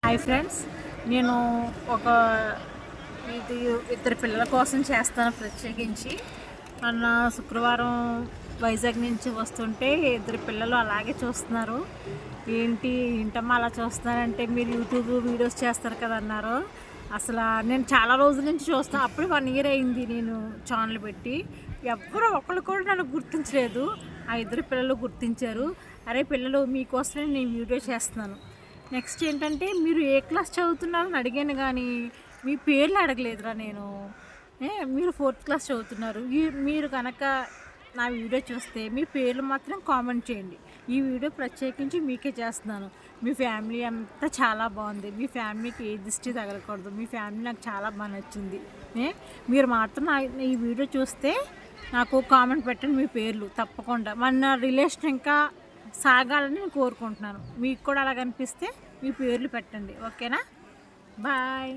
Hi friends, నేను ఒక ఇద్దరు పిల్లల కోసం చేస్తాను ప్రత్యేకించి. మొన్న శుక్రవారం వైజాగ్ నుంచి వస్తుంటే ఇద్దరు పిల్లలు అలాగే చూస్తున్నారు. ఏంటమ్మా అలా చూస్తున్నారంటే, మీరు యూట్యూబ్ వీడియోస్ చేస్తారు కదా అన్నారు. అసలు నేను చాలా రోజుల నుంచి చూస్తాను. అప్పుడే 1 ఇయర్ అయింది నేను ఛానల్ పెట్టి. ఎవ్వరూ ఒకళ్ళు కూడా నన్ను గుర్తించలేదు. ఆ ఇద్దరు పిల్లలు గుర్తించారు. అరే పిల్లలు, మీకోసమే నేను వీడియో చేస్తున్నాను. నెక్స్ట్ ఏంటంటే, మీరు ఏ క్లాస్ చదువుతున్నారని అడిగాను కానీ మీ పేర్లు అడగలేదురా నేను. మీరు 4th క్లాస్ చదువుతున్నారు. మీరు కనుక నా వీడియో చూస్తే మీ పేర్లు మాత్రం కామెంట్ చేయండి. ఈ వీడియో ప్రత్యేకించి మీకే చేస్తున్నాను. మీ ఫ్యామిలీ అంతా చాలా బాగుంది. మీ ఫ్యామిలీకి ఏ దిష్టి తగలకూడదు. మీ ఫ్యామిలీ నాకు చాలా బాగా నచ్చింది. మీరు మాత్రం ఈ వీడియో చూస్తే నాకు కామెంట్ పెట్టండి మీ పేర్లు తప్పకుండా. మన రిలేషన్ ఇంకా సాగాలని నేను కోరుకుంటున్నాను. మీకు కూడా అలాగ అనిపిస్తే మీ పేర్లు పెట్టండి. ఓకేనా? బాయ్.